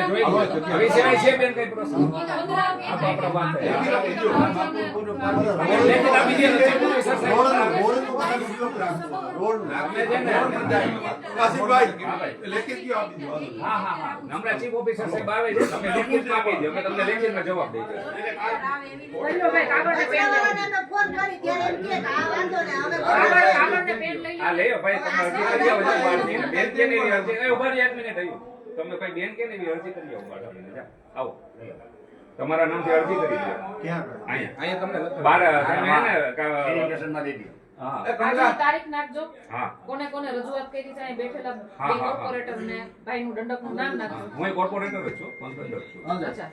હવે સિવાય છે બેન કઈ પ્રશ્ન આપણે વાત લેખિત આપી દે ચીફ ઓફિસર સાહેબ લેખિત કયો આપી દો હા હમણાં ચીફ ઓફિસર સાહેબ આવે છે તમે લેખિત આપી દો અમે તમને લેખિતમાં જવાબ દઈશું ફોન કરી ત્યારે એમ કે આ વાંધો ને હવે આ લેયો ભાઈ તમે અરજી કરી આવો છો બેન કે નહીં અરજી એ ઉભા રહી 1 મિનિટ આવ્યું તમે કોઈ બેન કે નહીં અરજી કરી આવો બાળકને આવો તમારા નામથી અરજી કરી દો ક્યાં અહીંયા તમને 12 તમે હે ને એપ્લિકેશનમાં દે દો હા તારીખ નાખજો હા કોને કોને રજૂઆત કરી છે અહીં બેઠેલા બે કોર્પોરેટર ને ભાઈનું દંડકનું નામ નાખજો હું કોર્પોરેટર જ છું કોન્ટ્રાક્ટર છું અચ્છા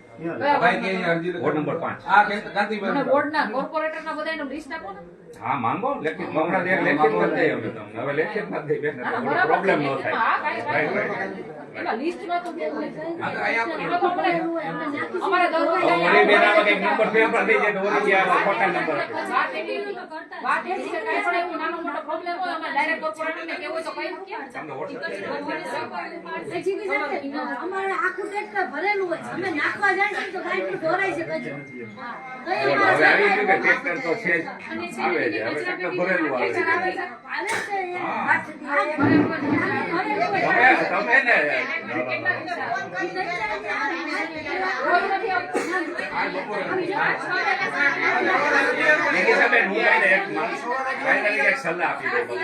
ભાઈ કે અરજી વોર્ડ નંબર 5 આ કાંતિભાઈ અને બોર્ડના કોર્પોરેટરના બધાનું લિસ્ટ આપો ને હા માંગો લેખિત હમણાં લેખિત કરી દઈએ અમે તમને હવે લેખિત નથી દઈ બેન પ્રોબ્લેમ ન થાય હા કાઈ એમાં લિસ્ટમાં તો કેવું હોય અમારે દર ઓરી બેન આમાં કઈ નંબર પેપર દઈ જાય તો ઓરી ગયા ખોટા નંબર વાત એ છે કે કાઈ પણ એવું નાનો મોટો પ્રોબ્લેમ હોય અમે ડાયરેક્ટ કોર્પોરેટરને કેવું હોય તો કઈ તમને વોટ્સએપ અમારે આખું ટ્રેક્ટર ભરેલું હોય અમે નાખવા જાય તો ગાડી ઢોરાઈ છે કજો હવે આવી ગયું કે ટ્રેક્ટર તો છે જ આવે છે હવે ટ્રેક્ટર ભરેલું આવે છે તમે ને લેખિત બેન હું કાઈને એક કાઈને એક સલાહ આપી દઉં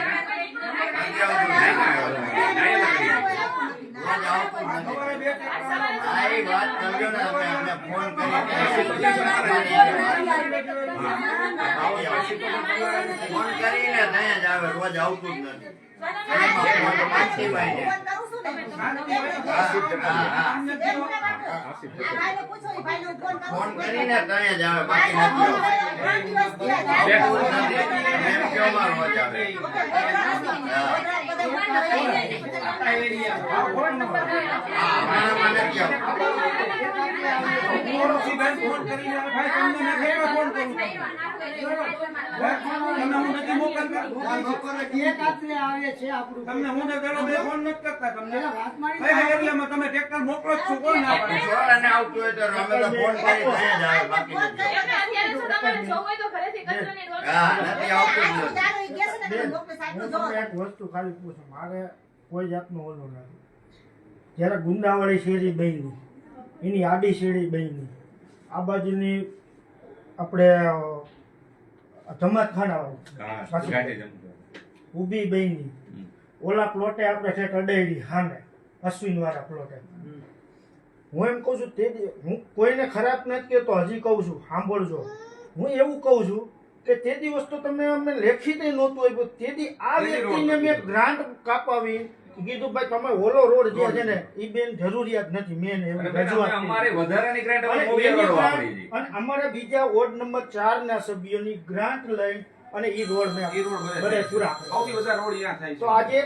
તમને ફોન કરીને ત્યાં જ આવે રોજ આવતું જ નથી ફોન કરીને ત્યાં જ આવે બાકી આવતું હોય તો અમે તો ફોન કરી ત્યાં જ આવે બાકી નથી એક વસ્તુ ખાલી પૂછું મારે કોઈ જાતનું ઓલું નથી જ્યારે ગુંદાવાળી શેરી બની એની આડી શેરી બની આ બાજુની આપણે જમાતખાના ઊભી બની ઓલા પ્લોટે આપણે ઠેઠ અડાયડી સામે અશ્વિન વાળા પ્લોટે હું એમ કહું છું તે હું કોઈને ખરાબ નથી કહેતો હજી કહું છું સાંભળજો હું એવું કહું છું કે તે દિવસ તો તમે અમને લેખિત નહોતું આપ્યું તેથી આ વ્યક્તિને મેં ગ્રાન્ટ કાપાવી કીધું ભાઈ તમે ઓલો રોડ જે છે ને એ બેન જરૂરિયાત નથી મેન રજૂઆત અમારે વધારાની ગ્રાન્ટ અમે મોવી રોડ વાપરી છે અને અમારા બીજા વોર્ડ નંબર 4 ના સભ્યોની ગ્રાન્ટ લઈ અને ઈ રોડ મેં બધે પૂરા સૌથી વધારે રોડ અહીંયા થાય તો આજે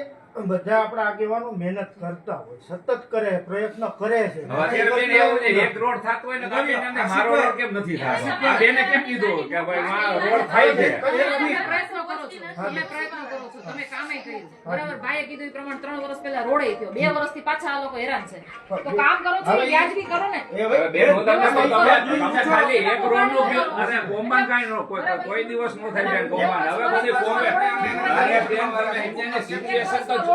બધા આપણા આગેવાનો મહેનત કરતા હોય સતત કરે પ્રયત્ન કરે છે અત્યારે બેન એવું છે એક રોડ થાતો હોય ને તો બેન અમને મારો રોડ કેમ નથી થતો આ બેને કેમ કીધું કે ભાઈ મારો રોડ થાય છે તમે પ્રયત્ન કરો છો તમે કામે કર્યું બરાબર ભાઈએ કીધું એ પ્રમાણે 3 વર્ષ પહેલા રોડે થયો 2 વર્ષથી પાછા આ લોકો હેરાન છે તો કામ કરો છો વ્યાજબી કરો ને બેન હું તમને કહું તમે ખાલી એક રોડ નું અરે કોમ્બાન કાઈ નો કોઈ દિવસ નો થાય બેન કોમ્બાન હવે બધી કોમ્બે અરે બેન તમે ઇન્ડિયન સિચ્યુએશન તો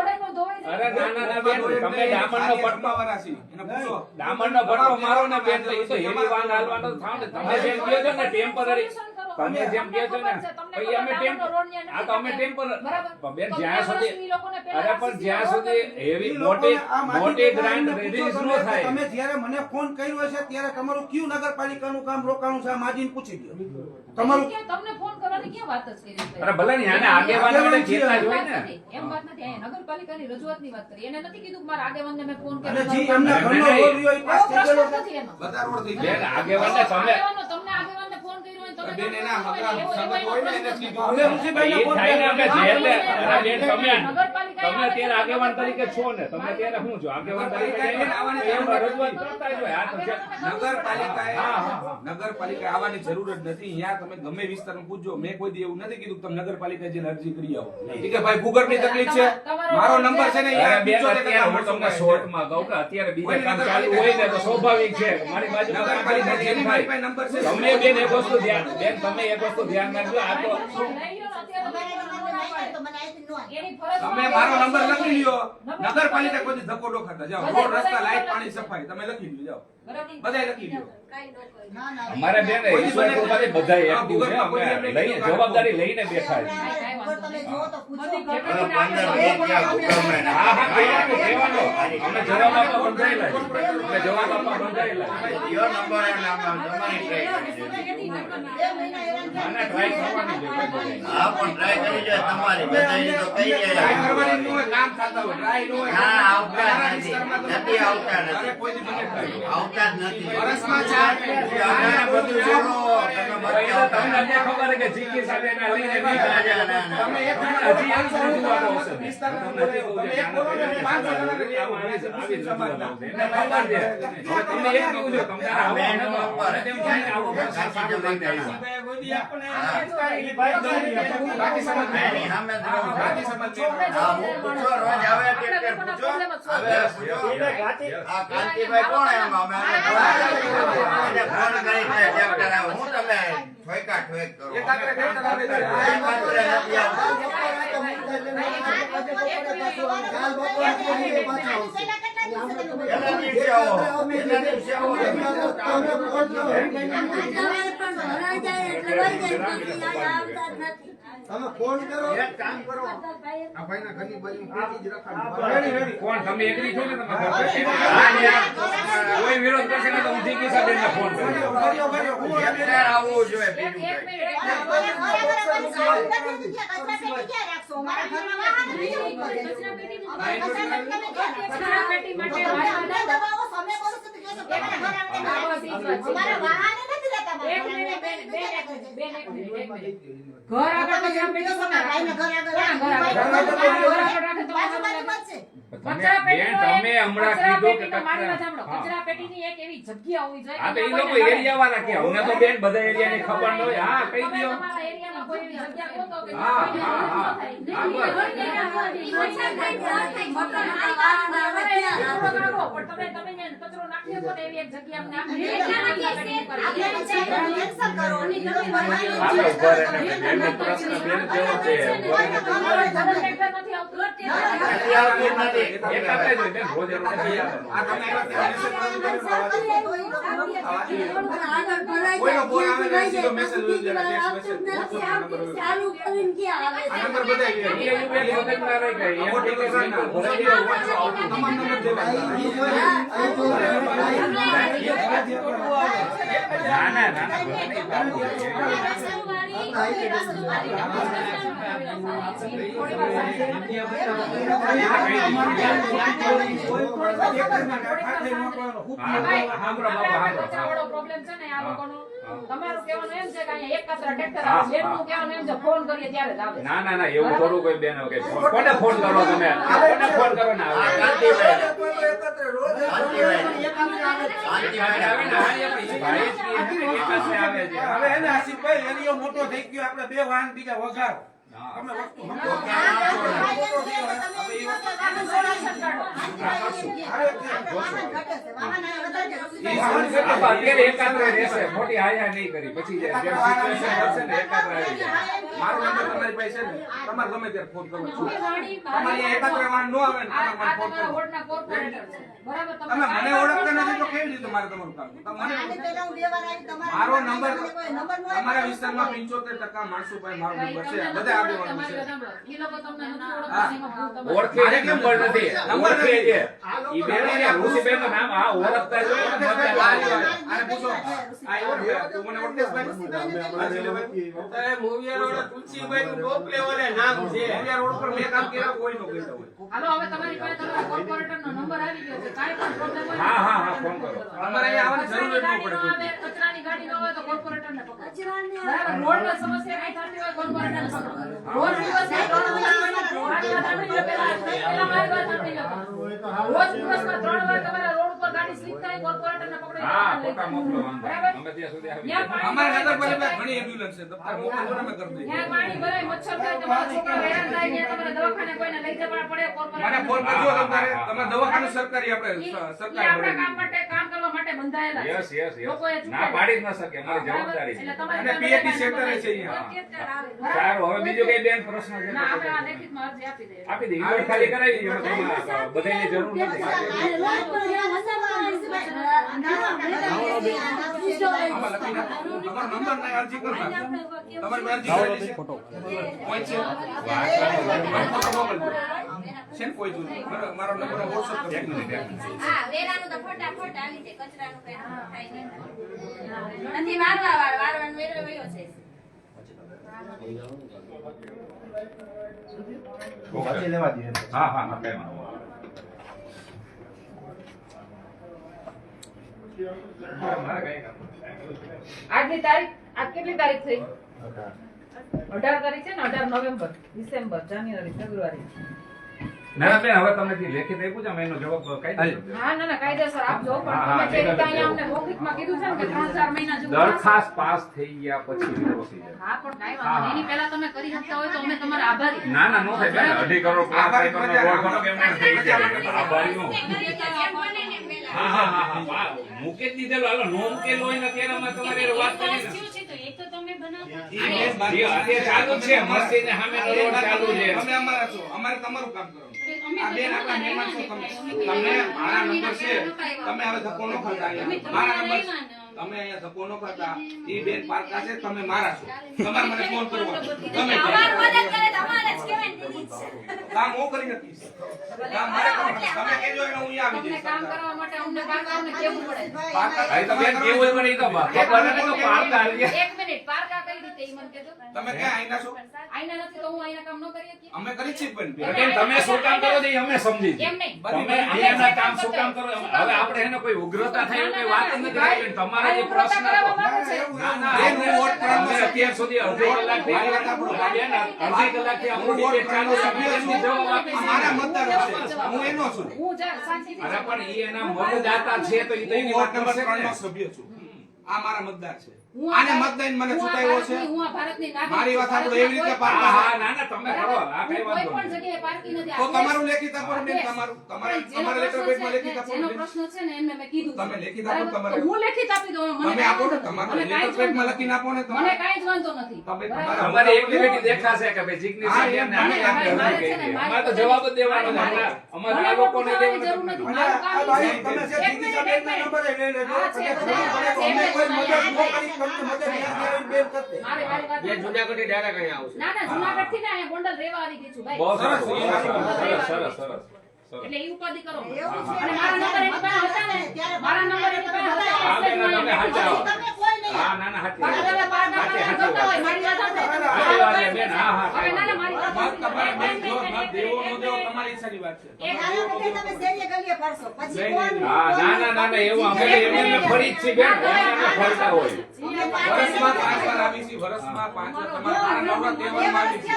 અરે ના બેન તમે ડામરનો પટ્ટો વારાસી એને પૂછો ડામરનો પટ્ટો મારો ને બેન તો એ તો હેવી વાહન હાલવાનો થાવ ને તમે જેમ કહો છો ને ટેમ્પરરી તમે જેમ કહો છો ને ભાઈ અમે આ તો અમે ટેમ્પરરી બેન જ્યાં સુધી અરે પણ જ્યાં સુધી હેવી મોટી ગ્રાન્ટ રિલીઝ ન થાય તમે જ્યારે મને ફોન કર્યો છે ત્યારે તમારું કયું નગરપાલિકાનું કામ રોકાણું છે આ માજીને પૂછી દો તમારું તમને ફોન કરવાની ક્યાં વાત જ કરી અરે ભલે ને આને આગેવાન વડે જેટલા જ હોય ને એમ વાત નથી આ નગરપાલિકાની રજૂઆતની વાત કરી એને નથી કીધું કે મારા આગેવાનને મેં ફોન અને કર્યો જે એમના ઘરનો રોડ રહ્યો એ પાસ થઈ ગયેલો છે નથી એનો બધા રોડ થઈ ગયા બેન આગેવાનને તમે તમને આગેવાનને ફોન કર્યો હોય તમે બેન એના મગરા સંગત હોય ને એને કીધું હવે ઋષિભાઈને ફોન થાય ને અમે જેલે અરે બેન તમે તમે અત્યારે આગેવાન તરીકે છો ને, તમે અત્યારે શું છો આગેવાન તરીકે જઈને એમાં રજૂઆત કરતા જ હોય. આ તો છે. નગરપાલિકા આવવાની જરૂર જ નથી. અહીંયા તમે ગમે વિસ્તારમાં પૂછજો, મેં કોઈ દી એવું નથી કીધું કે તમે નગરપાલિકા જઈને અરજી કરી આવો. ઠીક છે ભાઈ, ભૂગર્ભની તકલીફ છે, મારો નંબર છે ને અરે બેન, અત્યારે હું તમને શોર્ટમાં કહું કે અત્યારે બીજા કામ ચાલુ હોય ને તો સ્વાભાવિક છે. મારી બાજુ નગરપાલિકા જેની મારી પાસે નંબર છે. તમે બેન એક વસ્તુ ધ્યાન રાખજો. આ તો તમે મારો નંબર લખી લ્યો. નગરપાલિકા કોઈ દી ધક્કો ન ખાતા. જાઓ, રોડ, રસ્તા, લાઈટ, પાણી, સફાઈ તમે લખી લ્યો. જાઓ, બધાય લખી લ્યો. અમારે બેન ઈશ્વર કૃપાથી બધાય એક્ટિવ છે. અમે લઈને જવાબદારી લઈને બેઠા છીએ. હા, કહેવાનો. અમે જવાબ આપવા બંધાયેલા છીએ. અમે જવાબ આપવા બંધાયેલા છીએ. યો નંબર એમ નામ તમારી ટ્રાય કરી આને ટ્રાય કરવાની છે. હા પણ ટ્રાય કરી છે તમારી બધાની તો કઈ ટ્રાય જાય કરવાની ન હોય, કામ થતા હોય. ટ્રાય ન હોય. ના આવતા જ નથી આવતા અરે નથી કોઈ દી બને ટ્રાય. આવતા જ નથી વર્ષમાં 4 તમે બધું છોડો તમે ભાઈ, બધા તો તમને અત્યારે ખબર છે કે જીકી સાથે એના લઈને નહીં જાય. તમે એક હજી આવી રજૂઆત આવશે. વિસ્તારમાં તમને નથી કહું તમે કે એક બોલો ને 500 જણા ને આમાં આવી રજૂઆત આવશે. એને ખબર છે. હવે તમે એક કહું છો, તમને આવો બેન ને તો ઉપર તેમ થાય ને આવો પણ સારું લઈને આવ્યા. બાકી સમાજ એની સામે જ રહો. બાકી સમાજ હા, હું પૂછો રોજ આવે ટ્રેક્ટર પૂછો હવે પૂછો એને ગાતી આ કાંતિભાઈ કોણ એમ અમે એને ફોન કરી કે ટ્રેક્ટર આવે હું તમે ઠોકા ઠોક કરો એકાત્રે ટ્રેક્ટર આવે છે. એકાત્રે નથી આવતું. એના દિવસે આવો એના દિવસે આવો પણ ભરાઈ જાય એટલે વહી જાય, પછી અહીંયા આવતા જ નથી. એક કામ કરો આ ભાઈના ઘરની બાજુ પેટી જ રખાવી. કોણ તમે એગ્રી છો ને તમે કોઈ વિરોધ કરશે ને તો હું જીકી સાથે એને ફોન કરીશ. ટ્રેક્ટર આવવું જોઈએ બીજું એક કંઈ. મિનિટ કચરાપેટી માટે એક મિનિટ બેન, એક મિનિટ. ઘર આગળ કચરાપેટી કોને રાખે? ઘર આગળ રાખે તો બેન, તમે હમણાં કીધું કે કચરાપેટીની એક એવી જગ્યા હોવી જોઈએ. આ તો એ લોકો એરિયા વાળા કે અમને તો બેન બધા એરિયાની ખબર ન હોય. હા, કહી તમે દો. તમારા એરિયામાં કોઈ એવી જગ્યા ગોતો કે હા, જ્યાં હા, કોઈ હા. ન થાય. તમે જ્યાં કચરો નાખ્યો હતો ને એવી એક જગ્યા અમને આપી. આપણે ઉભા રહીને બેનનો પ્રશ્ન બેન જેવો છે. ઉભા રહીને તો નથી આવતું. નથી આવતું નથી. એક આપે જ હોય બેન, રોજ એ લોકો નહીં આવે. આ તમે કોઈનો ફોન આવે ને સીધો મેસેજ હોય છે, ટેક્સ્ટ મેસેજ, ચાલુ કરીને ક્યાં આવે આ નંબર બતાવી એ દે. બેન વખત ના રહી ગઈ. એમ કે સાઈડમાં ભરાઈ ગયો. તમામ નંબર દેવા. ના, ના, ના, ના. પ્રોબ્લેમ છે ને આ લોકોનો. તમારું કહેવાનું એમ છે કે અહીંયા એક કચરા ટ્રેક્ટર આવે. બેનનું કહેવાનું એમ છે ફોન કરીએ ત્યારે જ આવે. ના, ના, ના, એવું થોડું કોઈ બેન આવે કે કોને ફોન કરો તમે? કોને ફોન કરો ને આ આવે? કાંતિભાઈ આવે છે. હવે એને આશિષભાઈ એરિયો મોટો થઈ ગયો, આપણે 2 વાહન બીજા વઘારો. તમે વસ્તુ સમજો. અત્યારે એકાગ્ર રહેશે, મોટી હાયા નહીં કરી. પછી જેમ સિચ્યુએશન હશે ને એકાગ્ર આવી જાય. મારો નંબર તમારી પાસે છે ને, તમારે ગમે ત્યારે ફોન કરવો છું. વાણી તમારી એકાત્રે વાહન ન આવે ને, આ તમારે ફોન તમારા કરવો. વોર્ડના કોર્પોરેટર છે. બરાબર? તમે મને ઓળખતા નથી તો કેવી રીતે મારે તમારું કામ? મારો નંબર તમારા વિસ્તારમાં 75% માણસો પાસે મારો નંબર છે. બધા આગેવાનો છે. ઈ લોકો તમને નથી ઓળખતા, એમાં ભૂલ તમારી. ઓળખે છે, નંબર નથી. ઓળખે છે. ઈ બેન ને ઋષિબેનનું નામ આ ઓળખતા જ હોય ને બધા લાલ. આને પૂછો. આ ઓળખે. તું મને ઓળખેશ ભાઈ? મોવિયા રોડ પર મેં કામ કર્યા કોઈ નો કર્યા હોય. હાલો, હવે તમારી પાસે તમારા કોર્પોરેટરનો નંબર આવી ગયો છે. કાંઈ પણ પ્રોબ્લેમ હોય હા, હા, હા, ફોન કરો. અમારે અહીંયા આવવાની જરૂર જ ન પડે. કચરાની ગાડી ન આવે તો કોર્પોરેટરને પકડો. બરાબર? રોડની સમસ્યા કાંઈ થતી હોય કોર્પોરેટરને પકડો. રોડ દિવસે 3 વાગ્યા મારી વાત સાંભળી લો પહેલા. પહેલા મારી વાત સાંભળી લો. રોજ દિવસમાં 3 વાર તમારા રોડ ઉપર ગાડી સ્લીપ થાય, કોર્પોરેટરને પકડી હા લઈ ફોટા જાય. મોકલો વાંધો નહીં. બરાબર? અમે ત્યાં સુધી આવી ત્યાં પાણી અમારે ભરાય, નગરપાલિકા ઘણી એમ્બ્યુલન્સ છે દફતર મોકલો તો અમે કરી દઈએ ત્યાં પાણી ભરાય, મચ્છર થાય, તમારા છોકરા હેરાન થાય, ત્યાં તમારે દવાખાને કોઈને લઈ જવા પડે, મને કોર્પોરેટર ફોન કરજો તમારે તમે દવાખાનું સરકારી આપણે ઈ સરકાર આપણા ભરેલી. કામ માટે કામ કરવા માટે બંધાયેલા છે. યસ યસ લોકોએ યસ ચૂકાદા- ના પાડી જ ન શકે અમારી જવાબદારી છે. એટલે તમારે અને ત્યાં PAT સેન્ટર બધા છે અહીંયા. બરાબર? સારું હવે બીજો કઈ બેન પ્રશ્ન છે ના, આપણે આ લેખિતમાં અરજી આપી દઈએ. આપી દઈએ ઈમેલ ખાલી કરાવી દઈએ તમારે બધાની જરૂર નથી અને રોજ પર એવા વસાવવાના આમાં લખી નાખો. તમારો નંબર નહીં અરજી કરો તમારી અરજી કરેલી છે કોઈ છે ફોટો મોકલજો છે ને કોઈ જોઈ મારો નંબર WhatsApp કરી એક મિનિટ એક મિનિટ હા, વેરાનું તો ફટાફટ આવી જાય, કચરાનું કઈ થાય નહીં. નથી વારવાનું વેરો વયો છે. પછી લેવા દઈએ હા હા હા કઈ વાંધો નહીં. મારે કઈ કામ નથી. આજની તારીખ આજ કેટલી તારીખ થઈ? 18 તારીખ છે ને? 18 નવેમ્બર, ડિસેમ્બર, જાન્યુઆરી, ફેબ્રુઆરી. ના ના બેન હવે તમે જે લેખિત આપ્યું છે અમે એનો જવાબ કાઢી દઈએ. હા, ના ના, કાયદેસર આપજો, પણ હા, હા, તમે જે રીતે લેખિત અહીંયા અમને મૌખિકમાં કીધું છે ને કે 3-4 મહિના જેવું દરખાસ્ત પાસ થઈ ગયા પછી પ્રોસીજર. હા, પણ કાંઈ વાંધો નહીં. એની પહેલા તમે કરી શકતા હોય તો અમે તમારા આભારી. ના ના નો થાય બેન 2.5 કરોડ પ્લાન થાય તો રોડ બનો કેમ ના થઈ જાય આભારી નો. હા હા હા હા મૂકી જ દીધેલો હાલો નો મૂકેલો હોય ને ત્યારે અમે તમારી વાત કરી ને. ઈ અત્યારે ચાલુ જ છે મસ્તી ને સામે રોડ ચાલુ છે. તમે અમારા છો અમારે તમારું કામ કરવાનું આ બેન આપણા મહેમાન છો તમે તમને મારા નંબર છે તમે હવે ધક્કો ન ખાતા અહીંયા મારા નંબર તમે અહીંયા ધક્કો ન ખાતા ઈ બેન પારકા છે તમે મારા છો તમારે મને ફોન કરવાનો તમે અમાર મદદ કરે તો અમારે જ કહેવાય ને દીદી જ છે. કામ હું કરી શકીશ કામ મારે કરવાનું તમે કહેજો એટલે હું અહીંયા આવી તમને જઈશ કામ કરવા માટે અમને પારકાઓને કહેવું પડે. પારકા ભાઈ તો બેન કેવું હોય મને ઈ તો ખબર નથી તો પાડતા આવીએ. એક મિનિટ, પારકા કઈ રીતે ઈ મને કહેજો. તમે ક્યાં આઈના છો આઈના નથી તો હું આઈના કામ ન કરી શકીએ? અમે કરી છીએ પણ બેન તમે શું કામ કરો છો ઈ અમે સમજી છીએ. એમ નહીં. તમે અહીંયાના કામ શું કામ કરો હવે આપણે એને કોઈ ઉગ્રતા થાય એવું કઈ વાત જ નથી કરવી. તમારા જે પ્રશ્ન હતો ના ના બેન, હું વોટ અમે અત્યાર સુધી અડધો કલાકથી બેન, અડધી કલાકથી આપણું ડિબેટ ચાલુ છે એમની જવાબ આપી છે. મારા મતદારો છે હું એનો છું હું શાંતિથી અરે પણ ઈ એના મતદાતા છે તો ઈ તો હું એની વોર્ડ વાત નંબર કરશે 3 નો ને. સભ્ય છું આ મારા મતદાર છે હું આને આ મતદાન મને હું આ ચૂંટાયો છે ભારતની- હું આ ભારતની નાગરિક મારી વાત સાંભળો, એવી રીતે ભારતના પારકા હા હા ના ના તમે કરો આ કઈ કોઈ વાંધો પણ નહીં. જગ્યાએ પારકી નથી. તો આ તમારું દેશ- લેખિત આપો ને બેન, આ તમારું દેશ. તમારે જેનો તમારા લેટર પ્રશ્ન પેડમાં લેખિત છે, આપો જેનો ને બેન. પ્રશ્ન છે ને એમને મેં કીધું છે. તમે લેખિત આપો ને બરાબર? તમારે. તો હું લેખિત આપી દઉં મને તમે કાંઈ આપો ને વાંધો તમારું નથી. મને લેટર કાંઈ જ પેડમાં વાંધો લખીને આપો ને નથી. તમારે. મને કાંઈ જ વાંધો નથી. તમે બરાબર? તમારા- અમારી એક્ટિવિટી દેખાશે કે ભાઈ જીગ્ની હા, છે એમ ને મને આપણે મારે આપણે છે ને, મારે અમારે તો જવાબ જ દેવાનો છે. મારે- અમારે મને આ લોકોને પોતાની જરૂર દેવાનો નથી. નથી. મારું કામ આ ઈ ભાઈ છે. તમે છે એક દીદી મિનિટ, સાહેબના નંબર એ લઈ લેજો હા, છે, પછી બધા ખબર પડે તો છે, અમને કોઈ છે, મદદ ન છે. કરી તમને મદદ યાદ આવી બેન કરતે મારી વાત જુનાગઢ ડાયરેક્ટ અહીંયા આવશે. ના ના જુનાગઢ થી ને અહીંયા ગોંડલ રેવા આવી ગઈ છું ભાઈ. બહુ સરસ સરસ, સરસ સરસ સરસ. એટલે ઈ ઉપાધિ કરો. અને મારા નંબર એની પાસે હતા ને, મારા નંબર એની પાસે હતા હા, એટલે જ બેન, મને તમે મેં હાચા કીધું. આવો. તમે કોઈ નહીં હા ના ના હાચી પણ વાત. હવે પારકા હાચી પારકા હાચી કરતા હોય, વાત. મારી વાત સાંભળો. હાચી વાત છે બેન, હા હા હવે ના ના મારી વાત મત તમારે સાંભળો. મત જો મત દેવો ન દેવો તમારી ઈચ્છાની વાત છે એક આના બદલે તમે શેરીએ ગલીએ ફરશો પછી નહીં, કોણ નહીં. હા ના ના ના ના એવું અમે એમને ફરી જ છીએ બેન અમે ફરતા હોય. વર્ષમાં 5 વાર આવી છે વર્ષમાં 5 વાર તમારા નવરા તહેવારમાં આવી છે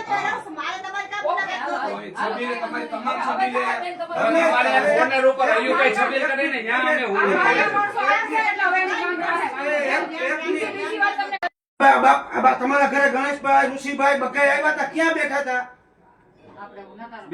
મારે તમારે કામ ન કરતો કોઈ છબીલે તમારી તમામ છબીલે હવે તમારે કોર્નર ઉપર રહ્યું કઈ છબીલ કરે ને ત્યાં અમે ઉભું મારા કરીએ. માણસો આવશે એટલે હવે એનું કામ થાય. બીજી વાત તમને તમારા ઘરે ગણેશભાઈ ઋષિભાઈ બકાઈ આવ્યા હતા ક્યાં બેઠા હતા આપણે નકારો.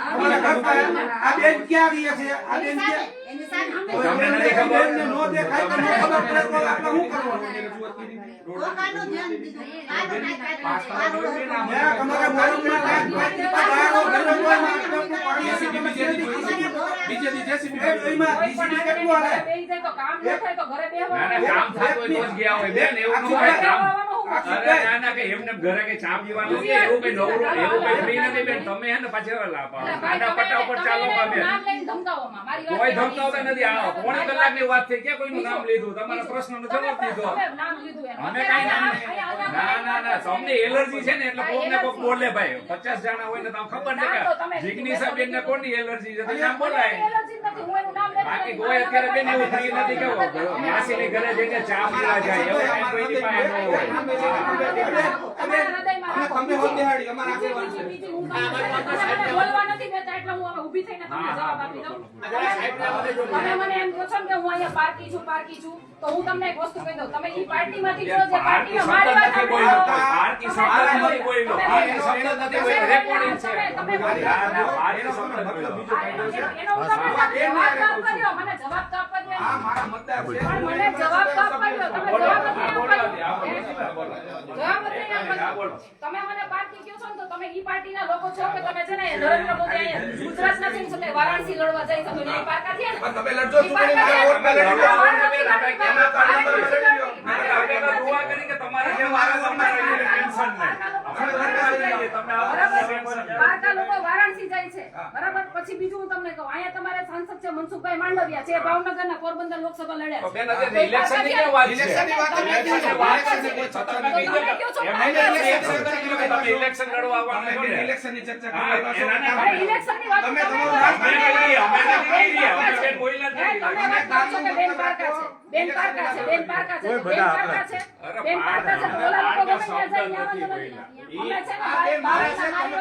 તમારા ઘર પાસે આ બેન ક્યાં રહ્યા છે આ બેન ક્યાં એની સામે તમને નથી ખબર? બેનને નો દેખાય તો નો ખબર પડે તો આપણે શું કરવાનું રજૂઆત કરી હતી. રોકાણનું ધ્યાન દીધું આ તો કાંઈ કાંઈ પાસ કાંઈ કરવા જોઈએ ને આમ. જ્યાં તમારા મોરબીમાં કાંઈ ગાળો ગરમ હોય માં તમને પાણી JCB બીજે દી JCB એમાં કોઈ પણ DCB કેટલું આગળ આવે બેસી જાય તો કામ ન થાય તો ઘરે ના બેહવાનું. ના કામ થતું હોય તો જ ગયા હોય બેન એવું ન હોય કામ. અરે ના ના કે એમને ઘરે કે ચા પીવાનું છે એવું કઈ નવરું એવું કઈ ફ્રી નથી બેન તમે હે ને પાછી હવે લાભ એટલે આવો. ભાઈ આડા તમે- પટ્ટા ઉપર તમે ચાલો એનું બેન. નામ લઈને ધમકાવોમાં. મારી વાત કોઈ કહેવાની ધમકાવતા છે. નથી આ પોણી કલાકની વાત થઈ ક્યાં કોઈનું નામ લીધું તમારા પ્રશ્નનો જવાબ દીધો તમે નામ લીધું એનું. અમે કઈ નામ અહીંયા ના ના ના તમને એલર્જી છે ને એટલે કોક ને કોક બોલે ભાઈ 50 જણા હોય ને તમને ખબર છે કે જિગ્નીસા બેન ને કોની એલર્જી છે તો નામ બોલાય એલર્જી નથી, હું એનું નામ લેતી બાકી નથી. કોઈ અત્યારે બેન એવું ફ્રી નથી કે માસીની ઘરે જઈને ચા પીવા જાય એવું કાંઈ કોઈની પાસે ન હોય. તમારા હૃદયમાં અમે તમને હોત બેહાડી અમારા આગેવાન છે. બીજી હું તમને બોલવા નથી દેતા એટલે હું હવે ઊભી થઈને તમને જવાબ આપી દઉં. તમે મને એમ કહો છો ને કે હું અહીંયા પાર્ટી છું તો હું તમને એક વસ્તુ કહી દઉં. તમે ઈ પાર્ટીમાંથી જો જે પાર્ટીમાં મારી વાત સાંભળો. પાર્ટી શબ્દ નથી બોલ્યો. પાર્ટી શબ્દ નથી બોલ્યો. રેકોર્ડિંગ છે. તમે પાર્ટી શબ્દ નથી બોલ્યો. એનો હું તમને જવાબ તો આપવા દ્યો. મને જવાબ તો આપવા દ્યો. આ મારા મતદાર છે. પણ મને જવાબ તો આપવા દ્યો. તમે જવાબ નથી આપવા દ્યો. જવાબ નથી આપવા દ્યો. તમે મને પાર્ટી કહો છો ને તો તમે ઈ પાર્ટીના લોકો છો કે તમે છે ને નરેન્દ્ર મોદી અહીંયા ગુજરાતના છે ને તમે વારાણસી લડવા જઈ શકો ને ઈ પાર્કા થયા ને. પણ તમે લડજો ચૂંટણી મારા વોટ માં લડી લો. દુઆ કરી કે તમારા જેવા ટેન્શન પાર્કા લોકો વારાણસી જાય છે બરાબર. પછી બીજું હું તમને કહું અહીંયા તમારે સાંસદ છે મનસુખભાઈ માંડવિયા છે ભાવનગરના પોરબંદર લોકસભા લડ્યા છે. બેન અત્યારે ઇલેક્શનની કેમ વાત છે? ઇલેક્શનની વાત નથી. ઇલેક્શનની કોઈ ચર્ચા નથી. તમે ઇલેક્શન લડવા આવવાના છો ને? ઇલેક્શનની ચર્ચા હા, કરી રહ્યા છો. અરે ઇલેક્શનની વાત તમે તમે તમારું કરો. રાજકારણ અમે નથી, અમે નથી કરી રહ્યા. અમે બેન બોલ્યા જ નથી. તમે વાત કરો છો કે બેન પારકા છે. બેન પારકા છે. બેન પારકા છે. બેન પારકા છે. બેન પારકા છે. તો ઓલા લોકો ગમે ત્યાં જાય ત્યાં વાંધો નથી. અમે છે ને ભારતના મારી વાત સાંભળો.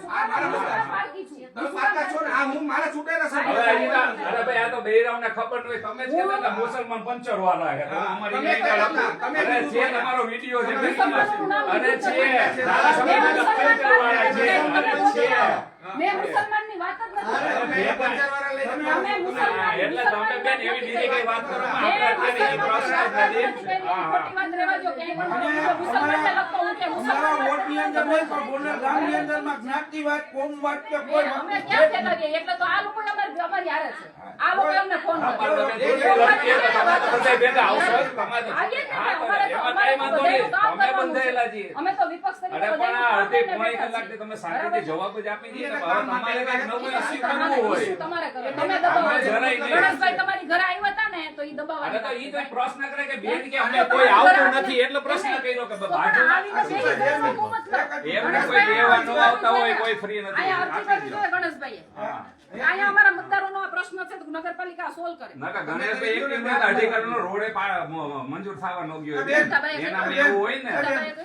આ મારા મતદાર છે. પારકી છું. તમે પાકા છો ને આ હું મારા ચૂંટાયેલા હવે સભ્યો અહીં તો- અરે ભાઈ આ તો બેરાવને ખબર ન હોય. તમે જ કહેતા હતા મુસલમાન પંચર વાળા છે. અમારી તમે રીતે કહેતા હતા. અરે તમે છે તમારો વિડિયો છે મુસલમાનોનું નામ અને લીધું છે છે. ધારાસભ્યના પંચર વાળા છે અને છે. મેં મુસલમાનની વાત જ નથી કરી. પંચરવાળા લઈને તમે મુસલમાન એટલે તમે બેન એવી બીજી કઈ વાત કરો માં મેં આપણે અત્યારે એ પ્રશ્ન જ નથી. ખોટી વાત રહેવા દો. ક્યાંય પણ મુસલમાનને લગતો હું કે અમારા મુસલમાન વોટની અંદર નહીં પણ બોરડર ગામની અંદરમાં જ્ઞાતિવાદ કોમવાદ કે કોઈ અમે ક્યાં ફેલાવીએ? એટલે તો આ લોકો અમારી હારે છે. આ લોકો અમને ફોન હા, કર્યો. પણ તમે જોઈ લખીએ તો તમારે તો બધા ભેગા આવશો જ. તમારે તો- આવીએ જ ને, હા, તો અમારે તો- એમાં અમારે કાંઈ તો વાંધો નહીં. બધાનું કામ તમે કરવાનું બંધાયેલા છે. છીએ. અમે તો વિપક્ષ તરીકે અરે પણ બધાનું આ કામ અડધી કરીને પોણી બેઠા કલાકથી છીએ. તમે શાંતિથી જવાબ જ આપી દઈએ ને હવે તમારે કઈક નવું શીખવું તમારે હોય. તમારે કરો. તમે દબાવો. અમે જરાય નહીં. ગણેશભાઈ તમારી ઘરે આવ્યા હતા ને તો ઈ અને દબાવવાની તો ઈ તો વાત પ્રશ્ન કરે કે બેન કે અમને કોઈ આવતું નથી એટલે પ્રશ્ન કર્યો કે તો બાજુ પણ આવીને બેસી જવાનો શું મતલબ? એમને કોઈ લેવા ન આવતા હોય કોઈ ફ્રી નથી અહીંયા અરજી કરવી જોઈએ ગણેશભાઈએ. હા. અહીંયા અમારા મતદારોનો આ પ્રશ્ન છે તો નગરપાલિકા સોલ્વ કરે. નકા ગણેશભાઈ એક કિલોમીટર અધિકારીનો રોડે મંજૂર થવા ન ગયો એનામાં એવું હોય ને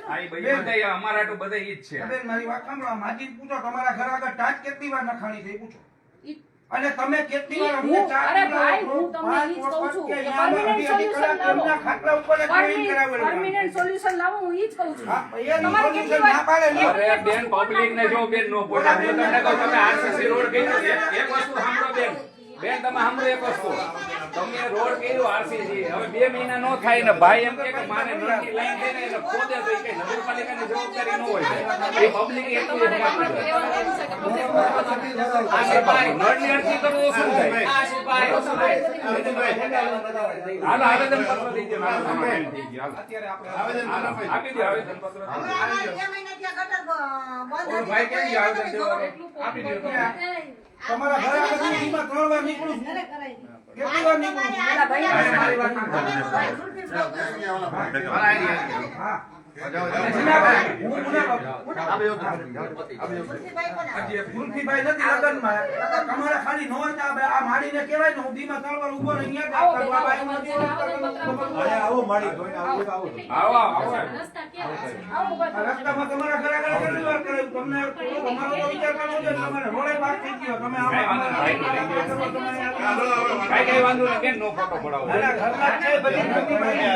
આ ઈ બધા અમારા હાટુ બધા ઈ જ છે. બેન મારી વાત સાંભળો માજી પૂછો તમારા ઘર આગળ ટાંચ કેટલી વાર નખાણી થઈ પૂછો ઈ- અને તમે કેટલી વાર હું- અમને ચાર અરે કિલો ભાઈ, હું તમને ઈ જ કહું છું કે permanent solution લાવો. એમના ખાટલા ઉપર જ જોઈન કરાવેલું પરમિનન્ટ સોલ્યુશન લાવો હું ઈ જ કહું છું. હા, એ તમારે solution કેટલી વાર- ના પાડે ને. અરે બેન પબ્લિક ને જો બેન નો બોલે હું તમને કહું તમે આરસીસી રોડ કર્યો એક વસ્તુ સાંભળો બેન બેન તમે સાંભળો એક વસ્તુ તમે રોડ કર્યો આરસીસી હવે 2 મહિના નો થાય ને ભાઈ એમ કે માને નળની લાઈન દઈને એને ખોદે તો ઈ કઈ નગરપાલિકાની જવાબદારી ન હોય એ પબ્લિક એટલું જ તમારે માને. કહેવાનું એમ છે કે public આ સિપાઈ નળની અરજી કરો તો શું થાય હાલો આવેદન પત્ર દઈ દો મારું સમાધાન થઈ ગયું હાલો. હાલો, આપી દો આવેદન પત્ર ભાઈ કેમ ગયા આવેદન દેવા આપી દો તમારા ઘર આગળ દિવસમાં 3 વાર નીકળું છું કેટલી વાર નીકળું છું પેલા ભાઈ મારી વાત હા જિનાભાઈ, હું ગુલફીભાઈ નથી લગનમાં તમારે ખાલી નો હોય તો આ માડીને કહેવાય ને હું દીમાં 3 વાર ઉભો રહી આવો અહીંયા બેન, આવો, તમારે જે આવેદન પત્ર આપો. આવો આવો રસ્તા ક્યાં છે? આવો ઉભા આ થાઓ. રસ્તામાં તમારા ઘર આગળ કેટલી વાર કરાયું તમને તમારો તો વિચાર કરવો જોઈએ તમારે રોડે પાસ થઈ ગયો તમે કઈ વાંધો નહીં બેન નો ફોટો પડાવો ઘરના જ છે બધી ગુલફીભાઈ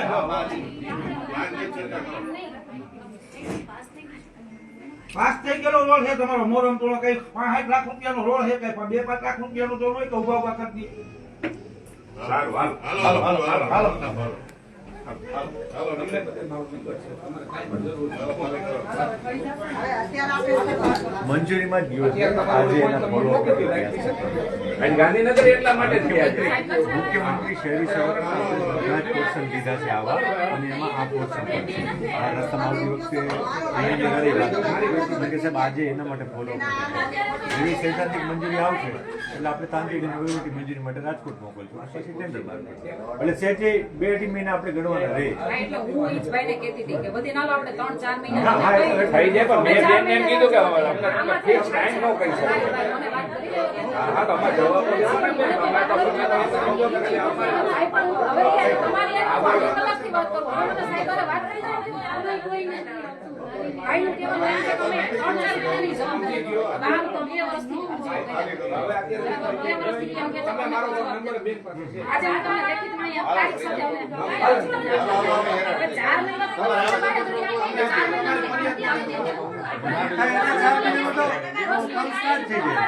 પાસ થઈ ગયેલો રોડ છે તમારો મોરમ તોડો કઈ 5-8 લાખ રૂપિયાનો રોડ છે કઈ 2-5 લાખ રૂપિયાનો તો હોય તો ઉભા ઉભા કરી દઈએ સારું હાલો મંજૂરીમાં જ ગયો છે. આજે એના ફોલો અને ગાંધીનગર એટલા માટે થયા છે મુખ્યમંત્રી શહેરી સેવકના બધા જ પોર્શન લીધા છે આવા અને એમાં આ પોર્શન પણ છે. આ રસ્તામાં આવતી વખતે અહીંયા ઘરે વાત કરી કે સાહેબ આજે એના માટે ફોલો કરે જેવી સૈદ્ધાંતિક મંજૂરી આવશે એટલે આપણે તાંત્રિક અને વહીવટી મંજૂરી માટે રાજકોટ મોકલશું પછી ટેન્ડર બહાર પાડશું. એટલે સેજે 2-2.5 મહિના આપણે ગણવાના રહે. હા, એટલે હું ઈ જ ભાઈને કહેતી હતી કે વધી નાલો આપણે 3-4 મહિના હા, હા, થઈ થઈ જાય પણ મેં બેનને એમ કીધું કે હવે અમને આમાં ફિક્સ ટાઈમ ન કહી શકો મને વાત કરી લો. હા તો અમારે જવાબ તો દેવો ને બેન અમે તો તમને તો સમજો કે ખાલી અમારે ભાઈ પણ હવે તમારી એક કલાકથી વાત કરું હવે મને સાહેબ હારે વાત કરી જાય ને, આમાં કોઈ નથી. ભાઈનું કહેવાનું એમ છે કે અમે 3-4 મહિનાની જવાબદારી લઈએ. બહાર તો 2 વર્ષથી અરજીઓ કર્યા. બરાબર? 2 વર્ષથી કેમ કે તમે મારો નંબર બેંક પાસે છે. આજે હું તમને લેખિતમાં અહીંયા તારીખ સાથે હવે 4 મહિના તો તમે બાહેધરી આવી ગઈ, 4 મહિના સુધી આવી ગઈ.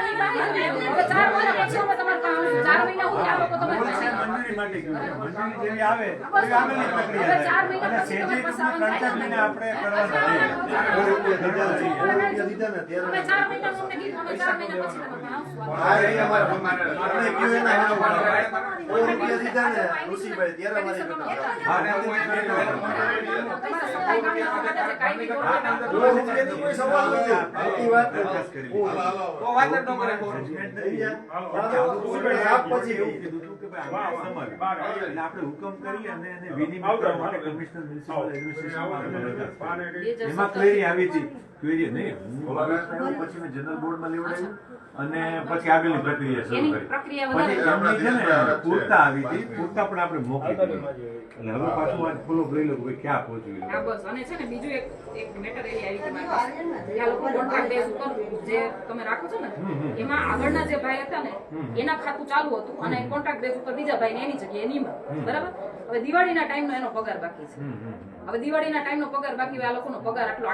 હવે 4 મહિના પછી અમે તમારે પાસે આવીશું. 4 મહિના સુધી આ લોકો તમારી પાસે મંજૂરી માટે કહ્યું છે. મંજૂરી જેવી આવે એવી આગળની હવે પ્રક્રિયા 4 થાય. મહિના અને પછી સેજે તમારી પાસે ટૂંકમાં આવવાનું મહિને આપણે કરવાના રહીએ. અમે 4 મહિનાનું અમને કીધું, અમે 4 મહિના પછી તમારી પાસે આવશું. તો વાત જ ન કરે કોણ. આપણે હુકમ કરી અને એને વિનિમય કરવા માટે કમિશનર મ્યુનિસિપલ એડમિનિસ્ટ્રેશન એમાં ક્વેરી આવી હતી. ક્વેરી નહીં પછી મેં જનરલ બોર્ડમાં લેવડાવ્યું અને પછી આગળની પ્રક્રિયા શરૂ એની કરી. પ્રક્રિયા પછી વધારે એમની છે ને પૂરતા આવી હતી, પૂરતા પણ આપણે મોકલી દીધી. એટલે હવે પાછું આ ફોલો લઈ લો કે ક્યાં પહોંચ્યું. હા બસ. અને છે ને બીજું એક મેટર એવી આવી હતી મારી પાસે કે આ લોકો કોન્ટ્રાક્ટ બેઝ ઉપર જે તમે રાખો છો ને એમાં આગળના જે ભાઈ હતા ને એના ખાતું ચાલુ હતું અને કોન્ટ્રાક્ટ બેઝ ઉપર બીજા ભાઈને એની જગ્યાએ નિયમ. બરાબર? હવે દિવાળીના ટાઈમનો એનો પગાર બાકી છે. હવે દિવાળીના ટાઈમનો પગાર બાકી હોય, આ લોકોનો પગાર આટલો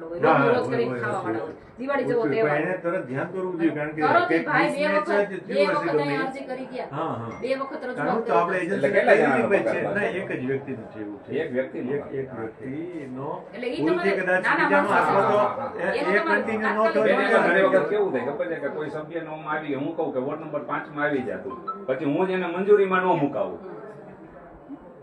હોય, રોજ કરીને ખાવા વાળા હોય. દિવાળી જેવો તહેવાર એને તરત ધ્યાન કરવું જોઈએ કારણ કે તરત ઈ ભાઈ બે mismatch વખત જ થયું હશે ગમે અહીંયા એ. અરજી કરી ગયા. હા, હા. 2 વખત કારણ રજૂઆત તો આપણે કરી. એજન્સી એટલે કેટલા જણાનો છે પગાર ના એક જ વ્યક્તિનું છે એવું છે. એક વ્યક્તિનો એક વ્યક્તિનો એટલે ઈ ભૂલથી તમારે કદાચ નાના બીજાનો માણસો અથવા તો એનો એ તમારે કન્ટિન્યુ ન તાત્કાલિક થયો બેન, એમાં ઘણી વખત કેવું થાય ખબર છે કે કોઈ સભ્ય નો આવી ગયો, હું કહું કે વોર્ડ નંબર 5 માં આવી જતું, પછી હું જ એને મંજૂરીમાં ન મુકાવું.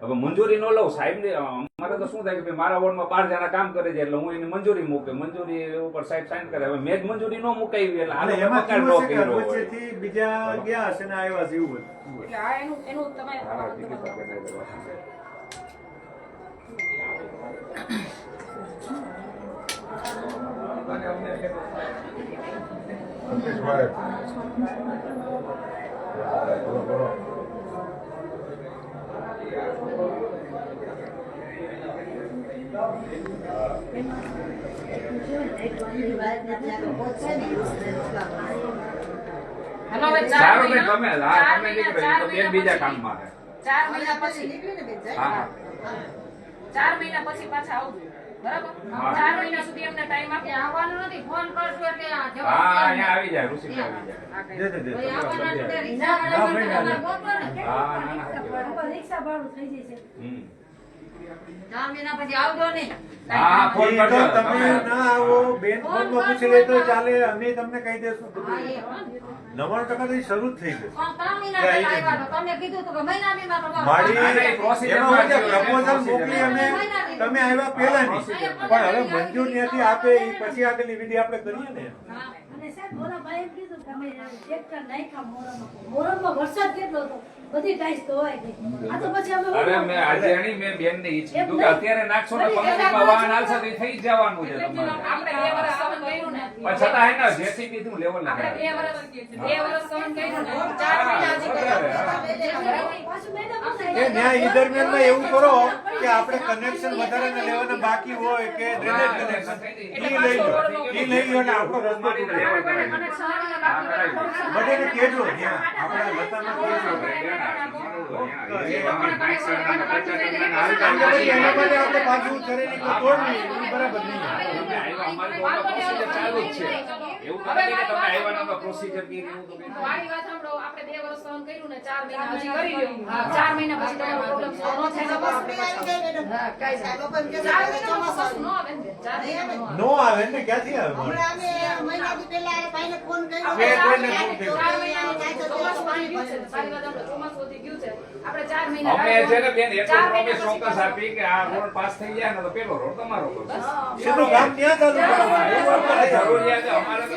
હવે મંજૂરી ન લઉં સાહેબ ને, અમારે તો શું થાય કે ભાઈ મારા વોર્ડમાં 12 જણા કામ કરે છે એટલે હું એની મંજૂરી મૂકે, મંજૂરી ઉપર સાહેબ સાઈન કરે. હવે મેં જ મંજૂરી ન મુકાવી એટલે અને આનો એમાં પગાર ન કેવું છે કે કર્યો હોય. વચ્ચેથી બીજા ગયા હશે ને આવ્યા છે એવું બધું. એટલે આ એનું તમે હા, ટિકિટ પર કરાવી દેવા. હાલો હવે 4 સારું બેન, મહિના તમે નીકળો, તો બેન બીજા કામમાં છે. 4 મહિના પછી હા, હા. 4 મહિના પછી પાછા આવજો. બરાબર? 4 મહિના સુધી એમને ટાઈમ આપી આવવાનું નથી. ફોન કરશો એટલે હા, અહીંયા આવી જાય, ઋષિ આવી જાય. દે દે દે. ભાઈ આવવાના ના, નથી. રિક્ષા ભાઈ, ના, ના. હા, ના, ના. રિક્ષા ભાડું થઈ જશે. હમ. 4 મહિના પછી આવજો ને. હા, ફોન એ તો કરજો. તમે ના આવો બેન ફોનમાં પૂછી લે તો ચાલે, અમે તમને કહી દેશું કે 99% તો ઈ શરૂ જ થઈ ગયું. પણ 3 મહિના પહેલા આવ્યા તો તમને કીધું હતું કે મહિના દીમાં તો મારી હા, નહીં, procedure એમાં માં જે જ પ્રપોઝલ procedure મોકલી અમે તમે આવ્યા પહેલાની પણ હવે મંજૂર ત્યાંથી આપે એ પછી આગળની વિધિ આપણે કરીએ ને. અને સાહેબ ઓલા ભાઈ એમ કીધું કે અમે ટ્રેક્ટર નાખ્યા મોરમમાં વરસાદ કેટલો હતો, બધી ટાઈસ ધોવાઈ ગઈ. આ તો પછી અમે અરે મેં આજે એની મેં બેનને ઈ જ કીધું કે અત્યારે નાખશો ને પંક્તિમાં વાહન હાલશે તો ઈ થઈ જ જવાનું છે તમારે. આપણે 2 વર્ષ સહન કર્યું ને. પણ છતાં હે ને જેસીબી નું લેવલ ના આપણે કરાય. 2 વર્ષ સહન કર્યું ને. 4 મહિના હજી કર્યું. પાછું મેડમ એ ન્યાય ઈ દરમિયાનમાં એવું કરો કે આપણે કનેક્શન વધારાના લેવાના બાકી હોય કે ડ્રેનેજ કનેક્શન ઈ લઈ લો અને આપણો રસ્તો તૂટે. બધાને કહેજો ત્યાં આપણા લતામાં કહેજો. એના માટે આપણે પાછું શરીરની કોઈ તોડ નહીં, એ બરાબર નહીં. ચાલુ જ છે. એવું તો નથી કે તમે આવ્યા નતા પ્રોસિજર કરી એવું તો કંઈ મારી વાત સાંભળો. આપણે 2 વર્ષ સહન કર્યું ને. 4 મહિના હજી કરી લ્યો. 4 મહિના પછી તમારો પ્રોબ્લેમ સોલ્વ ન થાય તો આપણે પાછા. હા, કાંઈ નહીં. 4 મહિનામાં તો કશું ન આવે ને. 4 મહિનામાં ન આવે. નો આવે ને ક્યાંથી આવે મળે? આપણે 4 મહિનાનું ચોમાસું આવી ગયું છે. સારી વાત સાંભળો. ચોમાસું વધી ગયું છે. આપણે 4 મહિના અમે રાહ છે ને બેન જોઈ. એટલો 4 મહિના પ્રોમિસ પછી ચોક્કસ આપી કે આ રોડ પાસ થઈ જાય ને તો પેલો રોડ તમારો કરશે. સીધું કામ ત્યાં ચાલુ કરવાનું. જરૂરિયાત છે અમારે તો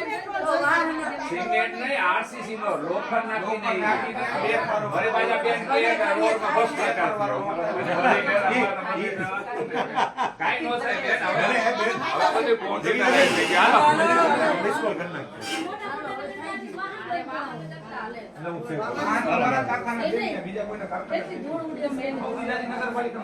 સિમેન્ટ નહીં આરસીસી નો લોખંડ નાખી નહીં મારી બાજુ બેન કહે કે આ રોડમાં બસ પ્રકાર કાઈ નો થાય બેન હવે બધું પહોંચી જાય છે કે હાલો ડિસ્કોલ કરી નાખજો. એટલે હું check કરું. અમારા કારખાના બીજા કોઈના કારખાના ધૂળ ઉડે એમ બેન. નગરપાલિકા